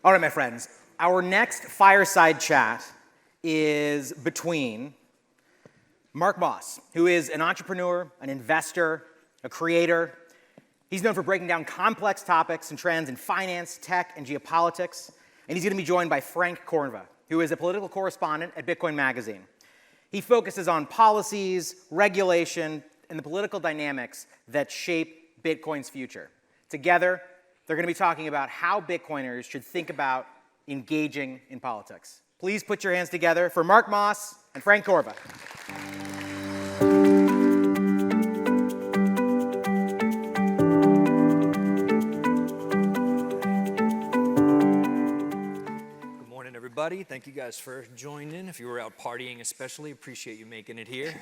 All right, my friends, our next fireside chat is between Mark Moss, who is an entrepreneur, an investor, a creator. He's known for breaking down complex topics and trends in finance, tech, and geopolitics. And he's going to be joined by Frank Corva, who is a political correspondent at Bitcoin Magazine. He focuses on policies, regulation, and the political dynamics that shape Bitcoin's future. Together, they're going to be talking about how Bitcoiners should think about engaging in politics. Please put your hands together for Mark Moss and Frank Corva. Thank you guys for joining. If you were out partying especially, appreciate you making it here.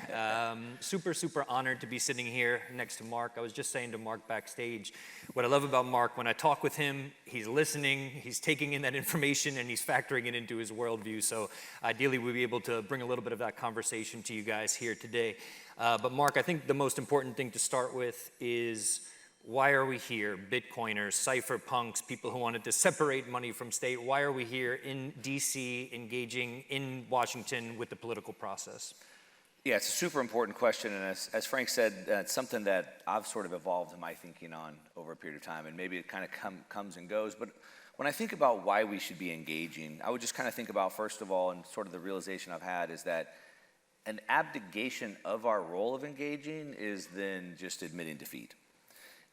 Super honored to be sitting here next to Mark. I was just saying to Mark backstage, what I love about Mark, when I talk with him, he's listening, he's taking in that information, and he's factoring it into his worldview. So ideally, we'll be able to bring a little bit of that conversation to you guys here today. But Mark, I think the most important thing to start with is, why are we here? Bitcoiners, cypherpunks, people who wanted to separate money from state. Why are we here in DC engaging in Washington with the political process? Yeah, it's a super important question. And as Frank said, it's something that I've sort of evolved in my thinking on over a period of time. And maybe it kind of comes and goes. But when I think about why we should be engaging, I would just kind of think about, first of all, and sort of the realization I've had is that an abdication of our role of engaging is then just admitting defeat.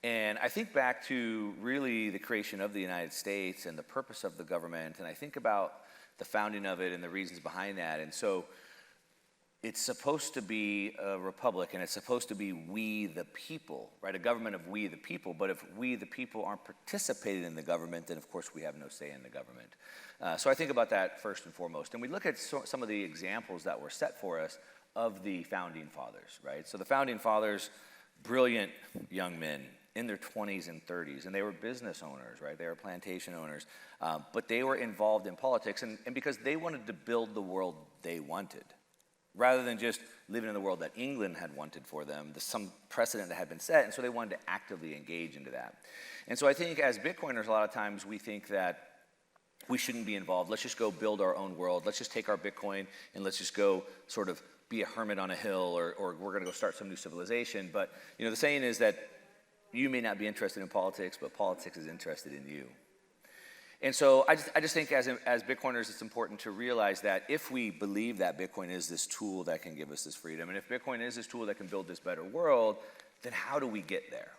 And I think back to really the creation of the United States and the purpose of the government, and I think about the founding of it and the reasons behind that. And so it's supposed to be a republic, and it's supposed to be we the people, right? A government of we the people. But if we the people aren't participating in the government, then of course we have no say in the government. So I think about that first and foremost. And we look at some of the examples that were set for us of the founding fathers, right? So the founding fathers, brilliant young men, in their 20s and 30s, and they were business owners, right? They were plantation owners, but they were involved in politics, and because they wanted to build the world they wanted, rather than just living in the world that England had wanted for them, some precedent that had been set, and so they wanted to actively engage into that. And so I think as Bitcoiners, a lot of times we think that we shouldn't be involved. Let's just go build our own world. Let's just take our Bitcoin and let's just go sort of be a hermit on a hill, or we're gonna go start some new civilization. But you know, the saying is that you may not be interested in politics, but politics is interested in you. And so I just think as Bitcoiners, it's important to realize that if we believe that Bitcoin is this tool that can give us this freedom, and if Bitcoin is this tool that can build this better world, then how do we get there?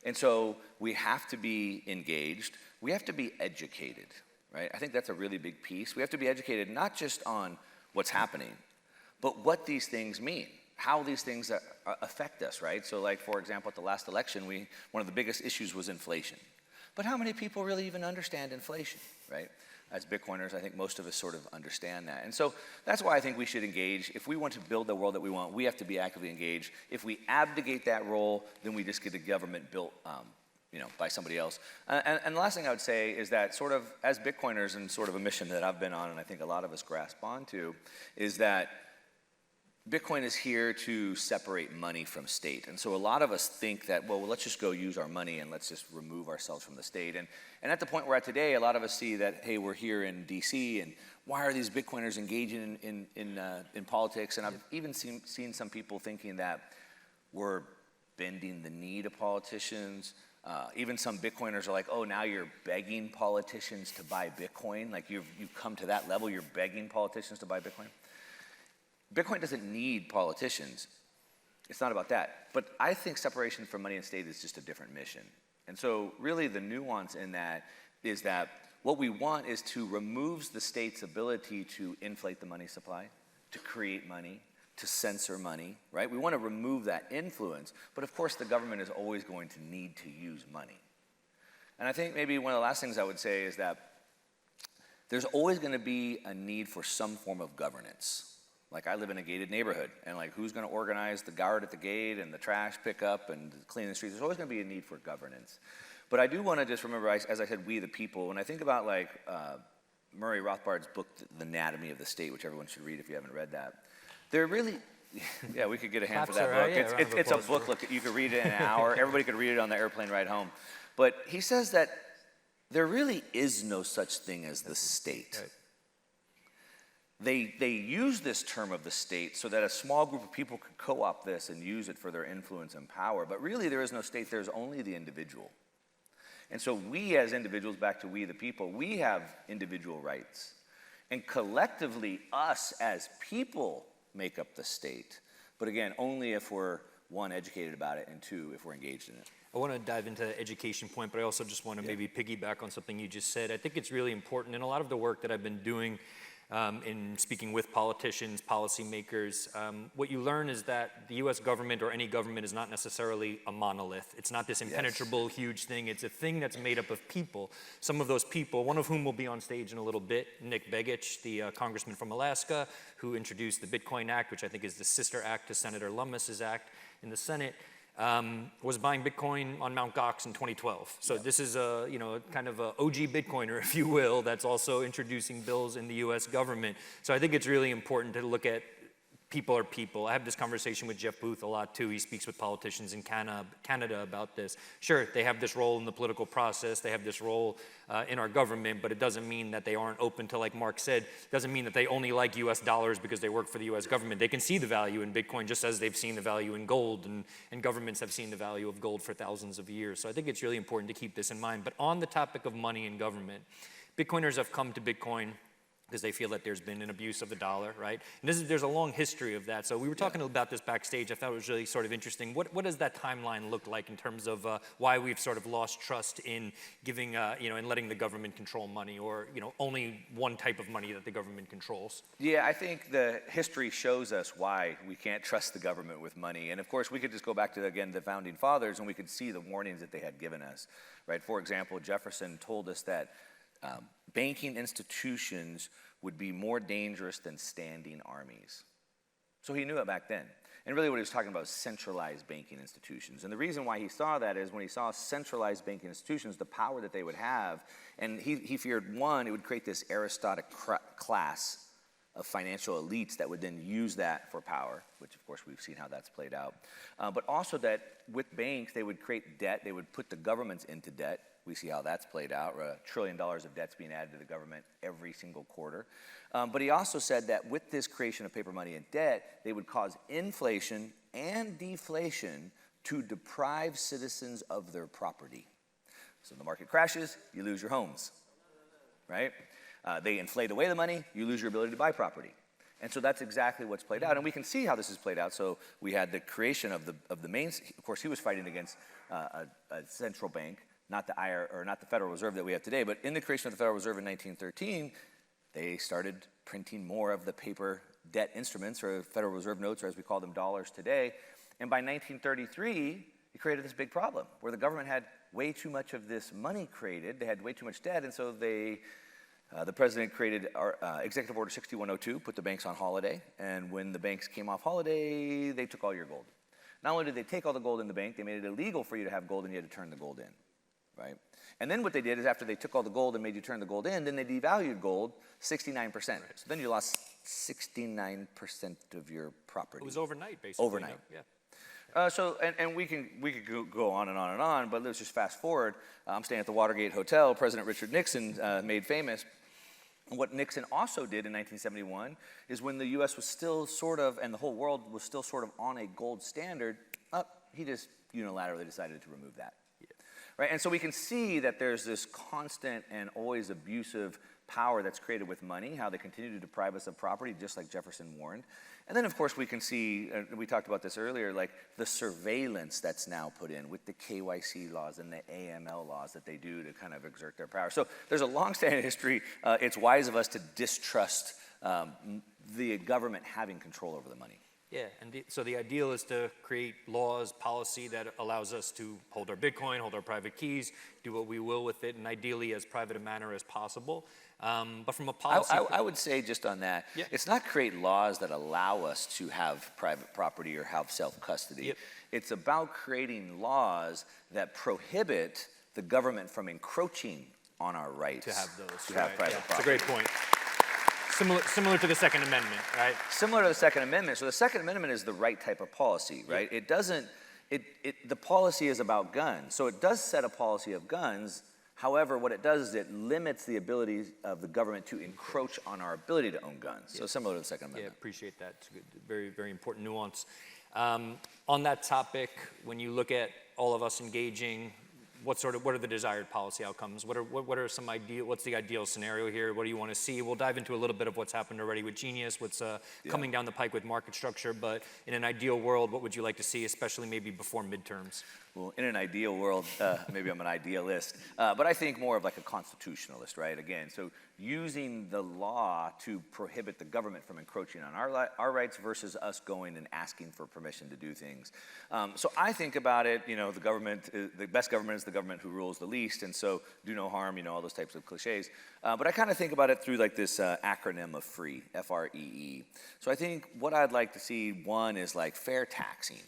And so we have to be engaged. We have to be educated, right? I think that's a really big piece. We have to be educated not just on what's happening, but what these things mean, how these things affect us, right? So like, for example, at the last election, one of the biggest issues was inflation. But how many people really even understand inflation, right? As Bitcoiners, I think most of us sort of understand that. And so that's why I think we should engage. If we want to build the world that we want, we have to be actively engaged. If we abdicate that role, then we just get a government built by somebody else. And the last thing I would say is that sort of as Bitcoiners, and sort of a mission that I've been on, and I think a lot of us grasp onto, is that Bitcoin is here to separate money from state. And so a lot of us think that, well, let's just go use our money and let's just remove ourselves from the state. And at the point we're at today, a lot of us see that, hey, we're here in DC, and why are these Bitcoiners engaging in politics? And I've even seen some people thinking that we're bending the knee to politicians. Even some Bitcoiners are like, oh, now you're begging politicians to buy Bitcoin. Like you've come to that level, you're begging politicians to buy Bitcoin. Bitcoin doesn't need politicians. It's not about that. But I think separation from money and state is just a different mission. And so really the nuance in that is that what we want is to remove the state's ability to inflate the money supply, to create money, to censor money, right? We want to remove that influence. But of course, the government is always going to need to use money. And I think maybe one of the last things I would say is that there's always going to be a need for some form of governance. Like I live in a gated neighborhood, and like who's going to organize the guard at the gate and the trash pickup and cleaning the streets? There's always going to be a need for governance. But I do want to just remember, as I said, we the people. When I think about like Murray Rothbard's book, The Anatomy of the State, which everyone should read if you haven't read that, they're really, yeah, we could get a hand for that book. Yeah, it's a book. Look, you could read it in an hour. Everybody could read it on the airplane ride home. But he says that there really is no such thing as the state. Right. They use this term of the state so that a small group of people could co-opt this and use it for their influence and power. But really, there is no state. There's only the individual. And so we as individuals, back to we the people, we have individual rights. And collectively, us as people make up the state. But again, only if we're, one, educated about it, and two, if we're engaged in it. I want to dive into the education point, but I also just want to maybe piggyback on something you just said. I think it's really important, and a lot of the work that I've been doing in speaking with politicians, policymakers, what you learn is that the US government or any government is not necessarily a monolith. It's not this impenetrable, huge thing. It's a thing that's made up of people. Some of those people, one of whom will be on stage in a little bit, Nick Begich, the congressman from Alaska, who introduced the Bitcoin Act, which I think is the sister act to Senator Lummis's act in the Senate. Was buying Bitcoin on Mt. Gox in 2012. So this is a, kind of a OG Bitcoiner, if you will, that's also introducing bills in the US government. So I think it's really important to look at people are people. I have this conversation with Jeff Booth a lot too. He speaks with politicians in Canada about this. Sure, they have this role in the political process. They have this role in our government, but it doesn't mean that they aren't open to, like Mark said, doesn't mean that they only like US dollars because they work for the US government. They can see the value in Bitcoin just as they've seen the value in gold, and governments have seen the value of gold for thousands of years. So I think it's really important to keep this in mind. But on the topic of money and government, Bitcoiners have come to Bitcoin because they feel that there's been an abuse of the dollar, right? And there's a long history of that. So we were talking about this backstage. I thought it was really sort of interesting. What does that timeline look like in terms of why we've sort of lost trust in giving, in letting the government control money, or, only one type of money that the government controls? Yeah, I think the history shows us why we can't trust the government with money. And of course, we could just go back to, again, the founding fathers, and we could see the warnings that they had given us, right? For example, Jefferson told us that banking institutions would be more dangerous than standing armies. So he knew it back then. And really what he was talking about is centralized banking institutions. And the reason why he saw that is when he saw centralized banking institutions, the power that they would have, and he feared, one, it would create this aristocratic class of financial elites that would then use that for power, which of course we've seen how that's played out. But also that with banks, they would create debt, they would put the governments into debt. We see how that's played out, $1 trillion of debt's being added to the government every single quarter. But he also said that with this creation of paper money and debt, they would cause inflation and deflation to deprive citizens of their property. So the market crashes, you lose your homes, right? They inflate away the money, you lose your ability to buy property. And so that's exactly what's played out. And we can see how this has played out. So we had the creation of the main, of course, he was fighting against a central bank, not the Federal Reserve that we have today, but in the creation of the Federal Reserve in 1913, they started printing more of the paper debt instruments, or Federal Reserve notes, or as we call them, dollars today. And by 1933, it created this big problem where the government had way too much of this money created. They had way too much debt, and so the president created Executive Order 6102, put the banks on holiday, and when the banks came off holiday, they took all your gold. Not only did they take all the gold in the bank, they made it illegal for you to have gold, and you had to turn the gold in. Right? And then what they did is after they took all the gold and made you turn the gold in, then they devalued gold 69%. Right. So then you lost 69% of your property. It was overnight, basically. Overnight. Yeah. And we could go on and on and on, but let's just fast forward. I'm staying at the Watergate Hotel. President Richard Nixon made famous. And what Nixon also did in 1971 is when the U.S. was still sort of, and the whole world was still sort of on a gold standard, he just unilaterally decided to remove that. Right? And so we can see that there's this constant and always abusive power that's created with money, how they continue to deprive us of property, just like Jefferson warned. And then, of course, we can see, we talked about this earlier, like the surveillance that's now put in with the KYC laws and the AML laws that they do to kind of exert their power. So there's a long-standing history. It's wise of us to distrust the government having control over the money. Yeah, and so the ideal is to create laws, policy that allows us to hold our Bitcoin, hold our private keys, do what we will with it, and ideally as private a manner as possible. But from a policy... I would say just on that, it's not create laws that allow us to have private property or have self-custody. Yep. It's about creating laws that prohibit the government from encroaching on our rights to have those. To have private property. That's a great point. Similar to the Second Amendment, right? Similar to the Second Amendment. So the Second Amendment is the right type of policy, right? It doesn't, the policy is about guns. So it does set a policy of guns, However, what it does is it limits the ability of the government to encroach on our ability to own guns. So similar to the Second Amendment. Yeah, appreciate that. It's a good, very, very important nuance. On that topic, when you look at all of us engaging, what are the desired policy outcomes? What's the ideal scenario here? What do you want to see? We'll dive into a little bit of what's happened already with Genius, what's coming down the pike with market structure, but in an ideal world, what would you like to see, especially maybe before midterms? Well, in an ideal world, maybe I'm an idealist, but I think more of like a constitutionalist, right? Again, so using the law to prohibit the government from encroaching on our rights versus us going and asking for permission to do things. So I think about it, you know, the best government is the government who rules the least, and so do no harm, you know, all those types of cliches. But I kind of think about it through like this acronym of FREE, F-R-E-E. So I think what I'd like to see, one, is like fair taxing.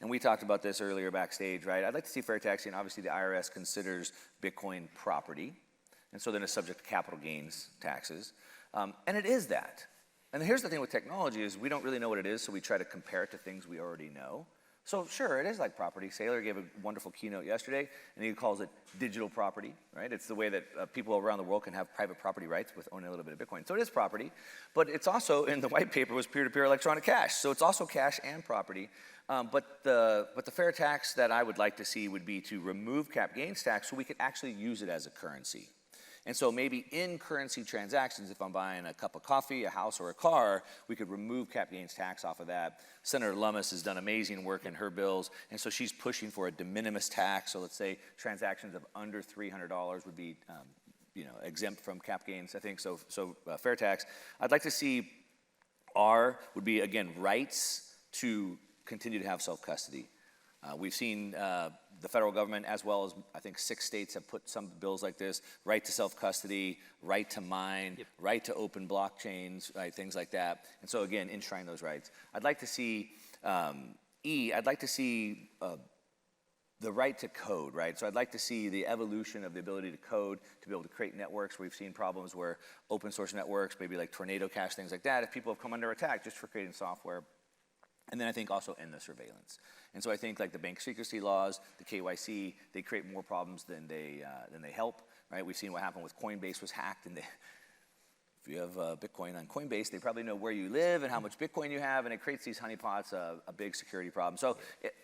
And we talked about this earlier backstage, right? I'd like to see fair taxing. Obviously, the IRS considers Bitcoin property, and so then it's subject to capital gains taxes. And it is that. And here's the thing with technology is we don't really know what it is, so we try to compare it to things we already know. So sure, it is like property. Saylor gave a wonderful keynote yesterday, and he calls it digital property, right? It's the way that people around the world can have private property rights with owning a little bit of Bitcoin. So it is property, but it's also, in the white paper, was peer-to-peer electronic cash. So it's also cash and property. But the fair tax that I would like to see would be to remove cap gains tax so we could actually use it as a currency. And so maybe in currency transactions, if I'm buying a cup of coffee, a house, or a car, we could remove cap gains tax off of that. Senator Lummis has done amazing work in her bills, and so she's pushing for a de minimis tax. So let's say transactions of under $300 would be exempt from cap gains, I think, so fair tax. I'd like to see would be, again, rights to continue to have self-custody. We've seen the federal government, as well as I think 6 states have put some bills like this: right to self-custody, right to mine, right to open blockchains, right, things like that. And so again, enshrine those rights. I'd like to see I'd like to see the right to code, right? So I'd like to see the evolution of the ability to code, to be able to create networks. We've seen problems where open source networks, maybe like Tornado Cash, things like that, if people have come under attack just for creating software. And then I think also end the surveillance. And so I think like the bank secrecy laws, the KYC, they create more problems than they help, right? We've seen what happened with Coinbase was hacked, and if you have Bitcoin on Coinbase, they probably know where you live and how much Bitcoin you have, and it creates these honeypots, a big security problem. So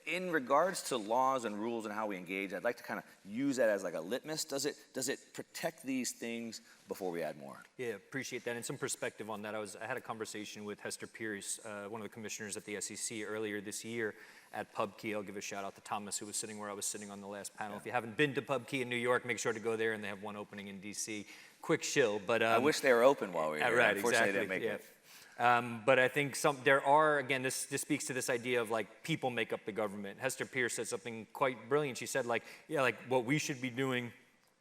in regards to laws and rules and how we engage, I'd like to kind of use that as like a litmus. Does it protect these things before we add more? Yeah, appreciate that. And some perspective on that. I had a conversation with Hester Pierce, one of the commissioners at the SEC earlier this year at PubKey. I'll give a shout out to Thomas, who was sitting where I was sitting on the last panel. If you haven't been to PubKey in New York, make sure to go there, and they have one opening in DC. Quick shill, but I wish they were open while we were here. Right, Unfortunately, exactly. They didn't make it. But I think there are, again, this speaks to this idea of like people make up the government. Hester Pierce said something quite brilliant. She said like what we should be doing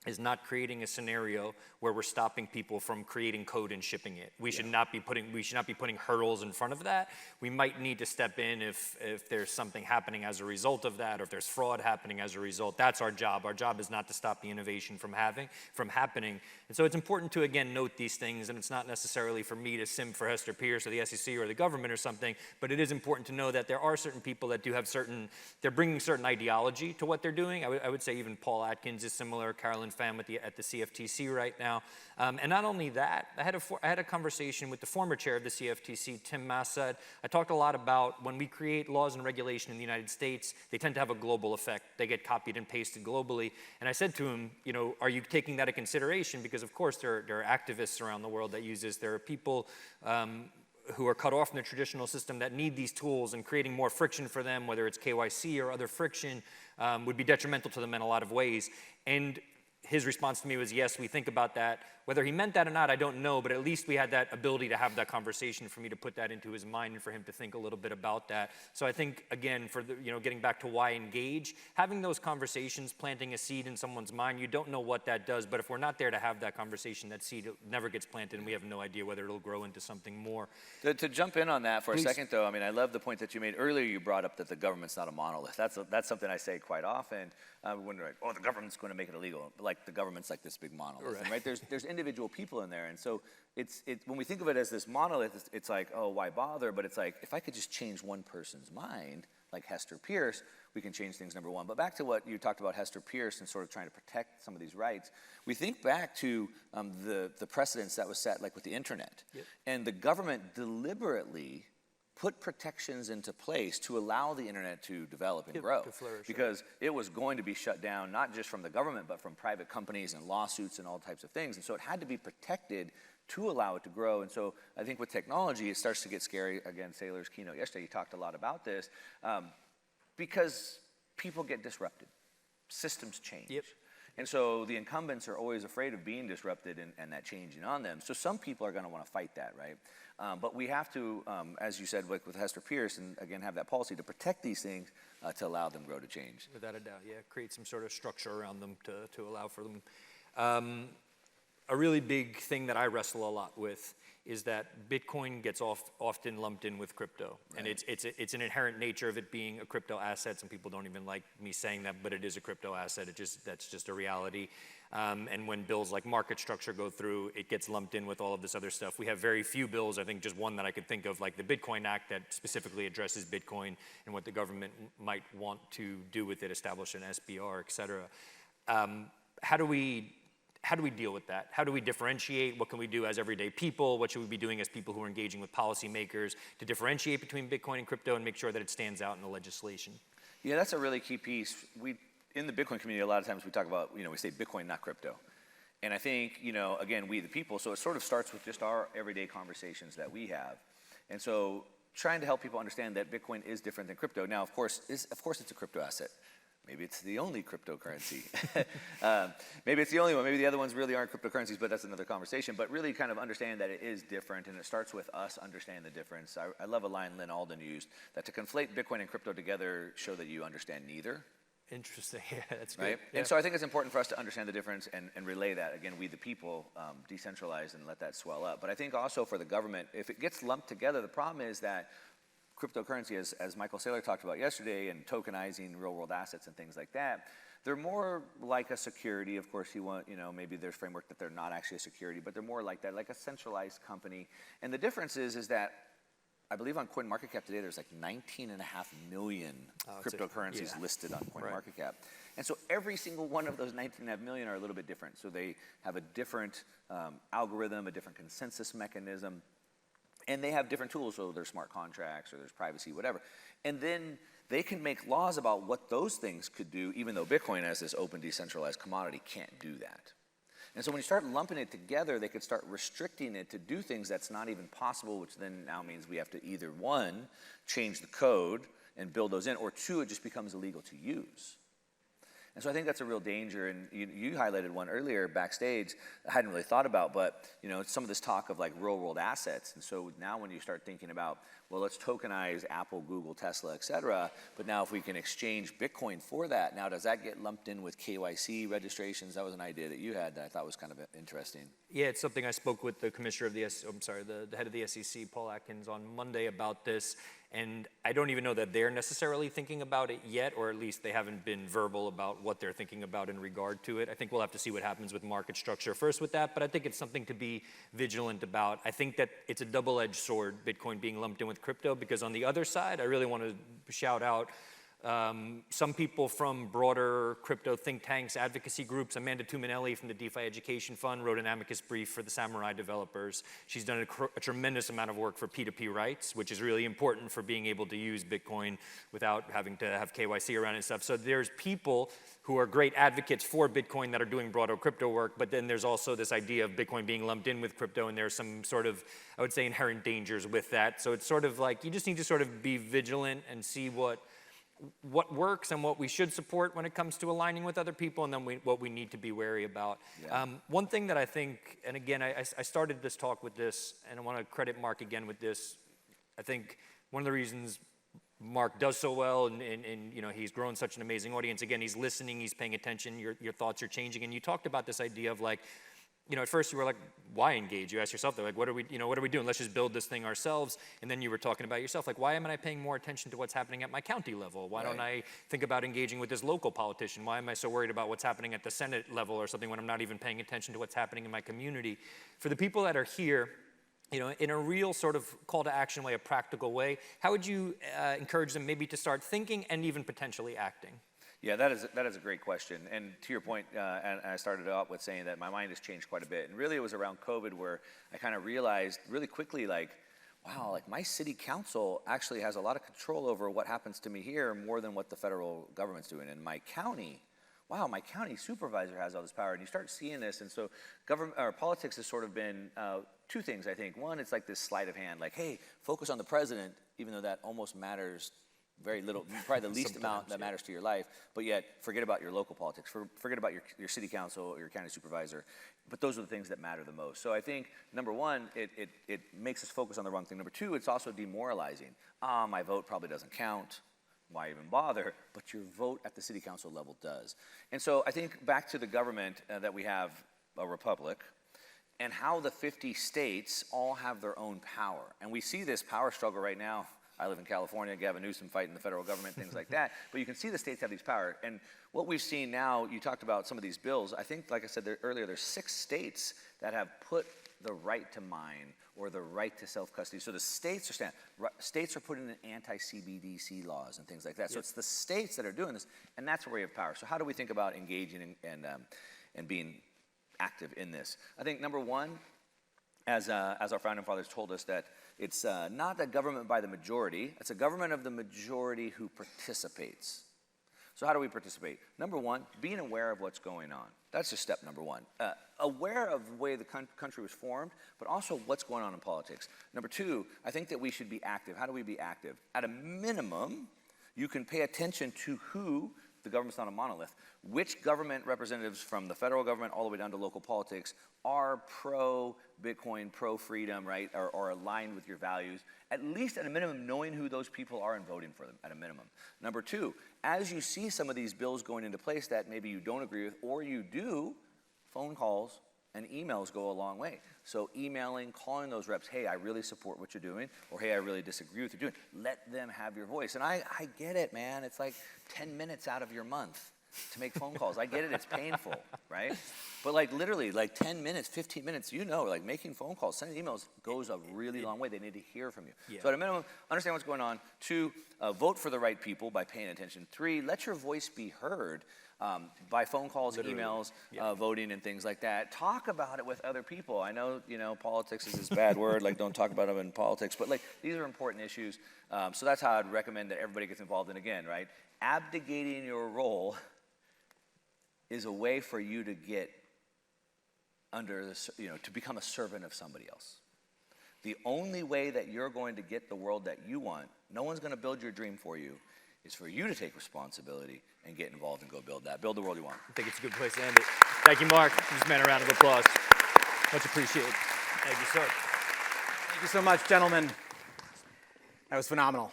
is not creating a scenario where we're stopping people from creating code and shipping it. We should not be putting hurdles in front of that. We might need to step in if there's something happening as a result of that, or if there's fraud happening as a result. That's our job. Our job is not to stop the innovation from happening. And so it's important to, again, note these things, and it's not necessarily for me to sim for Hester Pierce or the SEC or the government or something, but it is important to know that there are certain people that do have they're bringing certain ideology to what they're doing. I would say even Paul Atkins is similar, Carolyn Pham at the CFTC right now. And not only that, I had a conversation with the former chair of the CFTC, Tim Massad. I talked a lot about when we create laws and regulation in the United States, they tend to have a global effect. They get copied and pasted globally. And I said to him, are you taking that into consideration? Because of course there are activists around the world that use this. There are people who are cut off from the traditional system that need these tools, and creating more friction for them, whether it's KYC or other friction, would be detrimental to them in a lot of ways. And his response to me was, yes, we think about that. Whether he meant that or not, I don't know, but at least we had that ability to have that conversation for me to put that into his mind and for him to think a little bit about that. So I think, again, getting back to why engage, having those conversations, planting a seed in someone's mind, you don't know what that does, but if we're not there to have that conversation, that seed never gets planted, and we have no idea whether it'll grow into something more. To jump in on that for a second, though, I mean, I love the point that you made earlier. You brought up that the government's not a monolith. That's something I say quite often. When they're like, the government's going to make it illegal. Like the government's like this big monolith, right? There's individual people in there, and so it's when we think of it as this monolith, it's like, why bother? But it's like, if I could just change one person's mind, like Hester Pierce, we can change things, number one. But back to what you talked about Hester Pierce and sort of trying to protect some of these rights, we think back to the precedents that was set, like with the internet. Yep. And the government deliberately put protections into place to allow the internet to develop and grow. To flourish, because it was going to be shut down, not just from the government, but from private companies and lawsuits and all types of things. And so it had to be protected to allow it to grow. And so I think with technology, it starts to get scary. Again, Saylor's keynote yesterday, he talked a lot about this, because people get disrupted. Systems change. Yep. And so the incumbents are always afraid of being disrupted and that changing on them. So some people are going to want to fight that, right? But we have to, as you said with Hester Pierce, and again have that policy to protect these things to allow them grow to change. Without a doubt, yeah. Create some sort of structure around them to allow for them. A really big thing that I wrestle a lot with is that Bitcoin gets often lumped in with crypto. Right. And it's an inherent nature of it being a crypto asset. Some people don't even like me saying that, but it is a crypto asset. That's just a reality. And when bills like market structure go through, it gets lumped in with all of this other stuff. We have very few bills, I think just one that I could think of, like the Bitcoin Act that specifically addresses Bitcoin and what the government might want to do with it, establish an SBR, et cetera. How do we deal with that? How do we differentiate? What can we do as everyday people? What should we be doing as people who are engaging with policymakers to differentiate between Bitcoin and crypto and make sure that it stands out in the legislation? Yeah, that's a really key piece. In the Bitcoin community, a lot of times we talk about, we say Bitcoin, not crypto. And I think, again, we the people, so it sort of starts with just our everyday conversations that we have. And so trying to help people understand that Bitcoin is different than crypto. Now, of course, it's a crypto asset. Maybe it's the only cryptocurrency. Maybe it's the only one. Maybe the other ones really aren't cryptocurrencies, but that's another conversation. But really kind of understand that it is different, and it starts with us understanding the difference. I love a line Lynn Alden used, that to conflate Bitcoin and crypto together show that you understand neither. Interesting, yeah, that's good. Right? Yeah. And so I think it's important for us to understand the difference and relay that. Again, we the people, decentralize and let that swell up. But I think also for the government, if it gets lumped together, the problem is that cryptocurrency, as Michael Saylor talked about yesterday, and tokenizing real-world assets and things like that, they're more like a security. Of course, maybe there's framework that they're not actually a security, but they're more like that, like a centralized company. And the difference is that I believe on CoinMarketCap today, there's like 19.5 million cryptocurrencies listed on CoinMarketCap. Right. And so every single one of those 19.5 million are a little bit different. So they have a different algorithm, a different consensus mechanism. And they have different tools, so there's smart contracts or there's privacy, whatever. And then they can make laws about what those things could do, even though Bitcoin as this open, decentralized commodity can't do that. And so when you start lumping it together, they could start restricting it to do things that's not even possible, which then now means we have to either, one, change the code and build those in, or two, it just becomes illegal to use. And so I think that's a real danger, and you highlighted one earlier backstage I hadn't really thought about, but some of this talk of like real-world assets. And so now when you start thinking about, well, let's tokenize Apple, Google, Tesla, et cetera, but now if we can exchange Bitcoin for that, now does that get lumped in with KYC registrations? That was an idea that you had that I thought was kind of interesting. Yeah, it's something I spoke with the commissioner of the head of the SEC, Paul Atkins, on Monday about this. And I don't even know that they're necessarily thinking about it yet, or at least they haven't been verbal about what they're thinking about in regard to it. I think we'll have to see what happens with market structure first with that, but I think it's something to be vigilant about. I think that it's a double-edged sword, Bitcoin being lumped in with crypto, because on the other side, I really want to shout out some people from broader crypto think tanks, advocacy groups. Amanda Tuminelli from the DeFi Education Fund wrote an amicus brief for the Samurai developers. She's done a tremendous amount of work for P2P rights, which is really important for being able to use Bitcoin without having to have KYC around it and stuff. So there's people who are great advocates for Bitcoin that are doing broader crypto work, but then there's also this idea of Bitcoin being lumped in with crypto, and there's some sort of, I would say, inherent dangers with that. So it's sort of like, you just need to sort of be vigilant and see what works and what we should support when it comes to aligning with other people, and then what we need to be wary about. Yeah. One thing that I think, and again, I started this talk with this, and I want to credit Mark again with this. I think one of the reasons Mark does so well, and he's grown such an amazing audience. Again, he's listening, he's paying attention, your thoughts are changing, and you talked about this idea of like, at first you were like, why engage? You asked yourself, like, what are we doing? Let's just build this thing ourselves. And then you were talking about yourself, like, why am I paying more attention to what's happening at my county level? Why don't I think about engaging with this local politician? Why am I so worried about what's happening at the Senate level or something when I'm not even paying attention to what's happening in my community? For the people that are here, in a real sort of call to action way, a practical way, how would you encourage them maybe to start thinking and even potentially acting? Yeah, that is a great question. And to your point, and I started out with saying that my mind has changed quite a bit. And really it was around COVID where I kind of realized really quickly, like, wow, like my city council actually has a lot of control over what happens to me here more than what the federal government's doing. And my county, wow, my county supervisor has all this power. And you start seeing this. And so government or politics has sort of been two things, I think. One, it's like this sleight of hand, like, hey, focus on the president, even though that almost matters very little, probably the least amount that matters to your life, but yet forget about your local politics, forget about your city council or your county supervisor. But those are the things that matter the most. So I think, number one, it makes us focus on the wrong thing. Number two, it's also demoralizing. My vote probably doesn't count. Why even bother? But your vote at the city council level does. And so I think back to the government that we have, a republic, and how the 50 states all have their own power. And we see this power struggle right now. I live in California, Gavin Newsom fighting the federal government, things like that. But you can see the states have these power. And what we've seen now, you talked about some of these bills. I think, like I said earlier, there's 6 states that have put the right to mine or the right to self-custody. So the states are putting in anti-CBDC laws and things like that. So it's the states that are doing this, and that's where we have power. So how do we think about engaging and being active in this? I think number one, as our founding fathers told us, that it's not a government by the majority, it's a government of the majority who participates. So how do we participate? Number one, being aware of what's going on. That's just step number one. Aware of the way the country was formed, but also what's going on in politics. Number two, I think that we should be active. How do we be active? At a minimum, you can pay attention to who, the government's not a monolith, which government representatives from the federal government all the way down to local politics are pro-Bitcoin, pro-freedom, right, or aligned with your values, at least at a minimum knowing who those people are and voting for them at a minimum. Number two, as you see some of these bills going into place that maybe you don't agree with or you do, phone calls and emails go a long way. So emailing, calling those reps, hey, I really support what you're doing, or hey, I really disagree with what you're doing. Let them have your voice. And I get it, man. It's like 10 minutes out of your month to make phone calls. I get it, it's painful, right? But like literally, like 10 minutes, 15 minutes, like making phone calls, sending emails goes a really long way. They need to hear from you. Yeah. So at a minimum, understand what's going on. 2, vote for the right people by paying attention. 3, let your voice be heard by phone calls, emails, voting and things like that. Talk about it with other people. I know, politics is this bad word, like don't talk about them in politics, but like these are important issues. So that's how I'd recommend that everybody gets involved in, again, right? Abdicating your role is a way for you to get under the, to become a servant of somebody else. The only way that you're going to get the world that you want, no one's going to build your dream for you, is for you to take responsibility and get involved and go build that. Build the world you want. I think it's a good place to end it. Thank you, Mark. Give this man a round of applause. Much appreciated. Thank you, sir. Thank you so much, gentlemen. That was phenomenal.